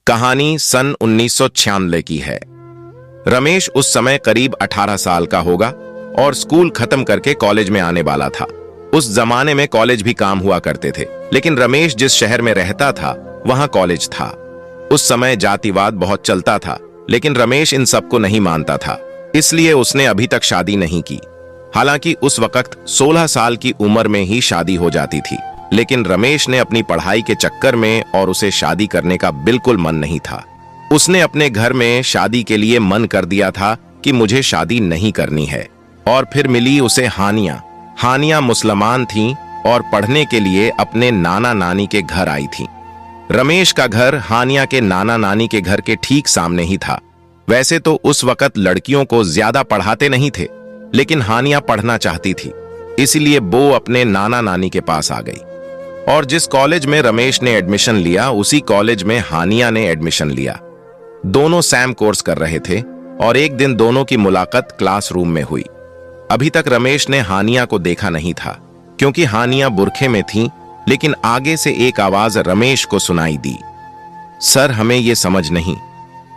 कहानी सन 1996 की है। रमेश उस समय करीब 18 साल का होगा और स्कूल खत्म करके कॉलेज में आने वाला था। उस जमाने में कॉलेज भी काम हुआ करते थे, लेकिन रमेश जिस शहर में रहता था वहां कॉलेज था। उस समय जातिवाद बहुत चलता था, लेकिन रमेश इन सबको नहीं मानता था, इसलिए उसने अभी तक शादी नहीं की। हालांकि उस वक्त 16 साल की उम्र में ही शादी हो जाती थी, लेकिन रमेश ने अपनी पढ़ाई के चक्कर में और उसे शादी करने का बिल्कुल मन नहीं था। उसने अपने घर में शादी के लिए मन कर दिया था कि मुझे शादी नहीं करनी है। और फिर मिली उसे हानिया। हानिया मुसलमान थीं और पढ़ने के लिए अपने नाना नानी के घर आई थीं। रमेश का घर हानिया के नाना नानी के घर के ठीक सामने ही था। वैसे तो उस वक्त लड़कियों को ज्यादा पढ़ाते नहीं थे, लेकिन हानिया पढ़ना चाहती थी, इसलिए वो अपने नाना नानी के पास आ गई। और जिस कॉलेज में रमेश ने एडमिशन लिया, उसी कॉलेज में हानिया ने एडमिशन लिया। दोनों सैम कोर्स कर रहे थे और एक दिन दोनों की मुलाकात क्लासरूम में हुई। अभी तक रमेश ने हानिया को देखा नहीं था, क्योंकि हानिया बुरखे में थी, लेकिन आगे से एक आवाज रमेश को सुनाई दी। सर, हमें यह समझ नहीं,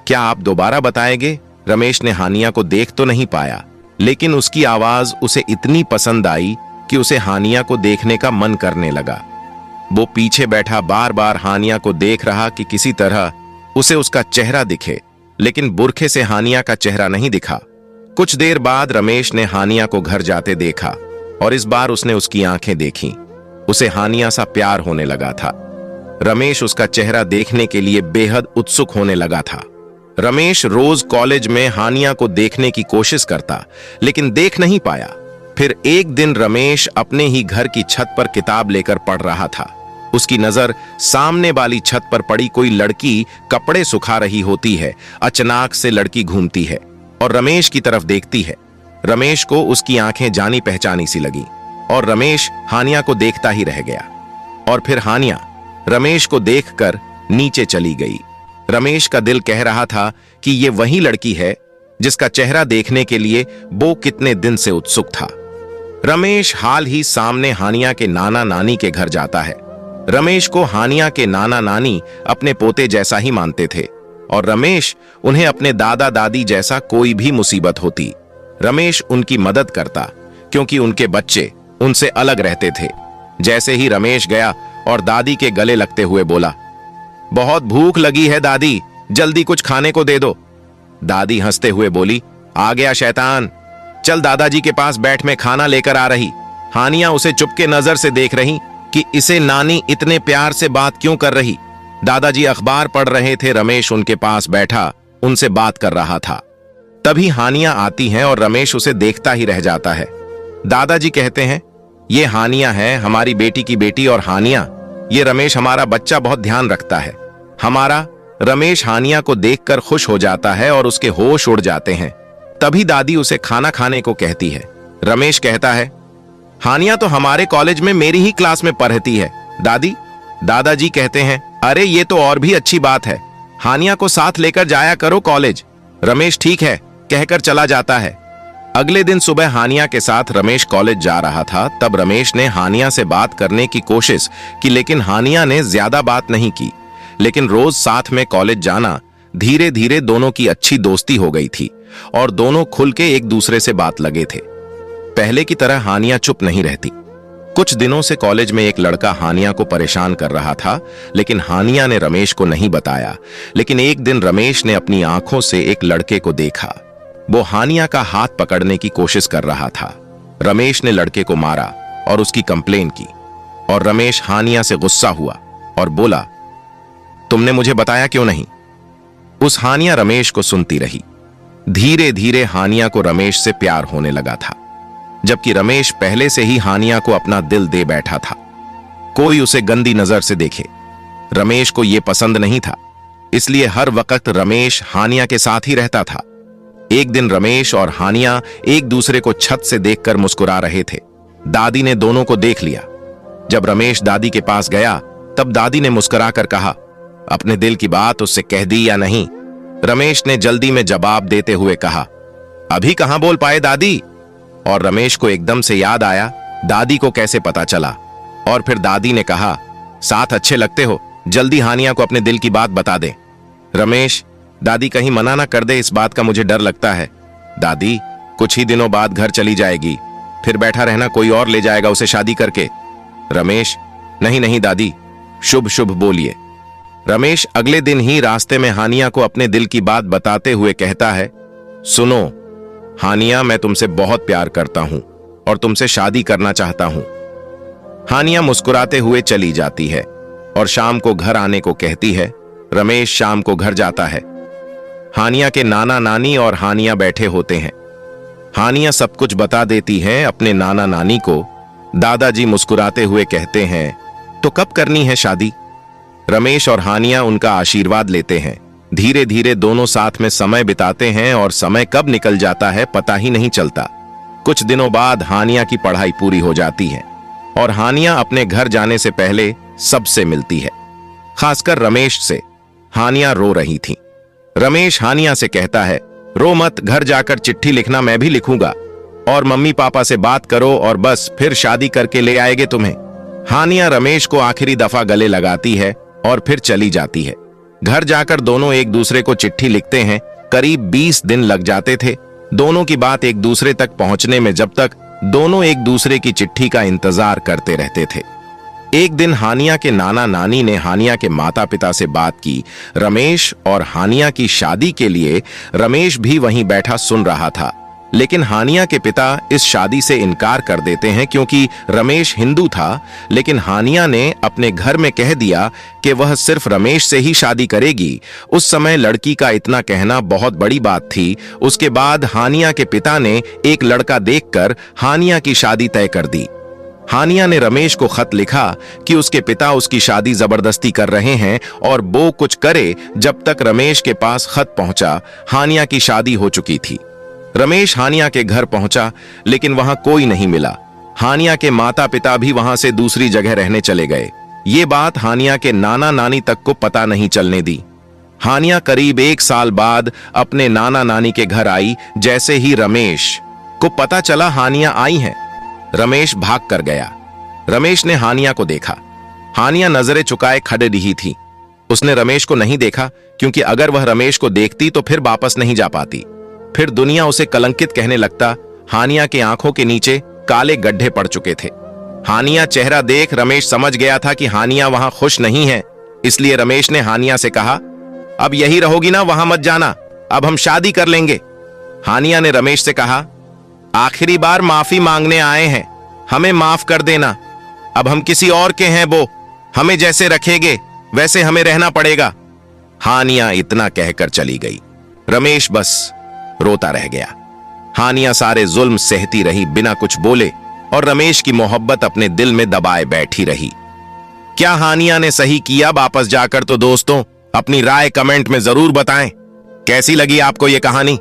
क्या आप दोबारा बताएंगे? रमेश ने हानिया को देख तो नहीं पाया, लेकिन उसकी आवाज उसे इतनी पसंद आई कि उसे हानिया को देखने का मन करने लगा। वो पीछे बैठा बार बार हानिया को देख रहा कि किसी तरह उसे उसका चेहरा दिखे, लेकिन बुरखे से हानिया का चेहरा नहीं दिखा। कुछ देर बाद रमेश ने हानिया को घर जाते देखा और इस बार उसने उसकी आंखें देखीं। उसे हानिया सा प्यार होने लगा था। रमेश उसका चेहरा देखने के लिए बेहद उत्सुक होने लगा था। रमेश रोज कॉलेज में हानिया को देखने की कोशिश करता, लेकिन देख नहीं पाया। फिर एक दिन रमेश अपने ही घर की छत पर किताब लेकर पढ़ रहा था। उसकी नजर सामने वाली छत पर पड़ी कोई लड़की कपड़े सुखा रही होती है। अचानक से लड़की घूमती है और रमेश की तरफ देखती है। रमेश को उसकी आंखें जानी पहचानी सी लगी और रमेश हानिया को देखता ही रह गया। और फिर हानिया रमेश को देखकर नीचे चली गई। रमेश का दिल कह रहा था कि ये वही लड़की है जिसका चेहरा देखने के लिए वो कितने दिन से उत्सुक था। रमेश हाल ही सामने हानिया के नाना नानी के घर जाता है। रमेश को हानिया के नाना नानी अपने पोते जैसा ही मानते थे और रमेश उन्हें अपने दादा दादी जैसा कोई भी मुसीबत होती, रमेश उनकी मदद करता, क्योंकि उनके बच्चे उनसे अलग रहते थे। जैसे ही रमेश गया और दादी के गले लगते हुए बोला, बहुत भूख लगी है दादी, जल्दी कुछ खाने को दे दो। दादी हंसते हुए बोली, आ गया शैतान, चल दादाजी के पास बैठ, में खाना लेकर आ रही। हानिया उसे चुपके नजर से देख रही कि इसे नानी इतने प्यार से बात क्यों कर रही। दादाजी अखबार पढ़ रहे थे, रमेश उनके पास बैठा उनसे बात कर रहा था। तभी हानिया आती है और रमेश उसे देखता ही रह जाता है। दादाजी कहते हैं, ये हानिया है, हमारी बेटी की बेटी। और हानिया, ये रमेश हमारा बच्चा बहुत ध्यान रखता है हमारा। रमेश हानिया को देखकर खुश हो जाता है और उसके होश उड़ जाते हैं। तभी दादी उसे खाना खाने को कहती है। रमेश कहता है, हानिया तो हमारे कॉलेज में मेरी ही क्लास में पढ़ती है दादी। दादाजी कहते हैं, अरे ये तो और भी अच्छी बात है, हानिया को साथ लेकर जाया करो कॉलेज। रमेश ठीक है कहकर चला जाता है। अगले दिन सुबह हानिया के साथ रमेश कॉलेज जा रहा था। तब रमेश ने हानिया से बात करने की कोशिश की, लेकिन हानिया ने ज्यादा बात नहीं की। लेकिन रोज साथ में कॉलेज जाना, धीरे धीरे दोनों की अच्छी दोस्ती हो गई थी और दोनों खुल के एक दूसरे से बात लगे थे। पहले की तरह हानिया चुप नहीं रहती। कुछ दिनों से कॉलेज में एक लड़का हानिया को परेशान कर रहा था, लेकिन हानिया ने रमेश को नहीं बताया। लेकिन एक दिन रमेश ने अपनी आंखों से एक लड़के को देखा। वो हानिया का हाथ पकड़ने की कोशिश कर रहा था। रमेश ने लड़के को मारा और उसकी कंप्लेन की और रमेश हानिया से गुस्सा हुआ और बोला, तुमने मुझे बताया क्यों नहीं? उस हानिया रमेश को सुनती रही। धीरे धीरे हानिया को रमेश से प्यार होने लगा था, जबकि रमेश पहले से ही हानिया को अपना दिल दे बैठा था। कोई उसे गंदी नजर से देखे, रमेश को यह पसंद नहीं था, इसलिए हर वक्त रमेश हानिया के साथ ही रहता था। एक दिन रमेश और हानिया एक दूसरे को छत से देखकर मुस्कुरा रहे थे। दादी ने दोनों को देख लिया। जब रमेश दादी के पास गया, तब दादी ने मुस्कुराकर कहा, अपने दिल की बात उससे कह दी या नहीं? रमेश ने जल्दी में जवाब देते हुए कहा, अभी कहां बोल पाए दादी। और रमेश को एकदम से याद आया, दादी को कैसे पता चला। और फिर दादी ने कहा, साथ अच्छे लगते हो, जल्दी हानिया को अपने दिल की बात बता दे। रमेश, दादी कहीं मना ना कर दे, इस बात का मुझे डर लगता है। दादी कुछ ही दिनों बाद घर चली जाएगी, फिर बैठा रहना, कोई और ले जाएगा उसे शादी करके। रमेश, नहीं नहीं दादी, शुभ शुभ बोलिए। रमेश अगले दिन ही रास्ते में हानिया को अपने दिल की बात बताते हुए कहता है, सुनो हानिया, मैं तुमसे बहुत प्यार करता हूं और तुमसे शादी करना चाहता हूं। हानिया मुस्कुराते हुए चली जाती है और शाम को घर आने को कहती है। रमेश शाम को घर जाता है। हानिया के नाना नानी और हानिया बैठे होते हैं। हानिया सब कुछ बता देती है अपने नाना नानी को। दादाजी मुस्कुराते हुए कहते हैं, तो कब करनी है शादी? रमेश और हानिया उनका आशीर्वाद लेते हैं। धीरे धीरे दोनों साथ में समय बिताते हैं और समय कब निकल जाता है पता ही नहीं चलता। कुछ दिनों बाद हानिया की पढ़ाई पूरी हो जाती है और हानिया अपने घर जाने से पहले सबसे मिलती है, खासकर रमेश से। हानिया रो रही थी। रमेश हानिया से कहता है, रो मत, घर जाकर चिट्ठी लिखना, मैं भी लिखूंगा, और मम्मी पापा से बात करो और बस फिर शादी करके ले आएंगे तुम्हें। हानिया रमेश को आखिरी दफा गले लगाती है और फिर चली जाती है। घर जाकर दोनों एक दूसरे को चिट्ठी लिखते हैं। करीब 20 दिन लग जाते थे दोनों की बात एक दूसरे तक पहुंचने में, जब तक दोनों एक दूसरे की चिट्ठी का इंतजार करते रहते थे। एक दिन हानिया के नाना नानी ने हानिया के माता पिता से बात की। रमेश और हानिया की शादी के लिए रमेश भी वहीं बैठा सुन रहा था, लेकिन हानिया के पिता इस शादी से इनकार कर देते हैं क्योंकि रमेश हिंदू था। लेकिन हानिया ने अपने घर में कह दिया कि वह सिर्फ रमेश से ही शादी करेगी। उस समय लड़की का इतना कहना बहुत बड़ी बात थी। उसके बाद हानिया के पिता ने एक लड़का देखकर हानिया की शादी तय कर दी। हानिया ने रमेश को खत लिखा कि उसके पिता उसकी शादी जबरदस्ती कर रहे हैं और वो कुछ करे। जब तक रमेश के पास खत पहुंचा, हानिया की शादी हो चुकी थी। रमेश हानिया के घर पहुंचा, लेकिन वहां कोई नहीं मिला। हानिया के माता पिता भी वहां से दूसरी जगह रहने चले गए। ये बात हानिया के नाना नानी तक को पता नहीं चलने दी। हानिया करीब 1 साल बाद अपने नाना नानी के घर आई। जैसे ही रमेश को पता चला हानिया आई है, रमेश भाग कर गया। रमेश ने हानिया को देखा। हानिया नजरें चुकाए खड़े रही थी। उसने रमेश को नहीं देखा क्योंकि अगर वह रमेश को देखती तो फिर वापस नहीं जा पाती, फिर दुनिया उसे कलंकित कहने लगता। हानिया के आंखों के नीचे काले गड्ढे पड़ चुके थे। हानिया चेहरा देख रमेश समझ गया था कि हानिया वहां खुश नहीं है, इसलिए रमेश ने हानिया से कहा, अब यही रहोगी ना, वहां मत जाना, अब हम शादी कर लेंगे। हानिया ने रमेश से कहा, आखिरी बार माफी मांगने आए हैं, हमें माफ कर देना, अब हम किसी और के हैं, वो हमें जैसे रखेंगे वैसे हमें रहना पड़ेगा। हानिया इतना कहकर चली गई। रमेश बस रोता रह गया। हानिया सारे जुल्म सहती रही बिना कुछ बोले और रमेश की मोहब्बत अपने दिल में दबाए बैठी रही। क्या हानिया ने सही किया वापस जाकर? तो दोस्तों अपनी राय कमेंट में जरूर बताएं। कैसी लगी आपको ये कहानी?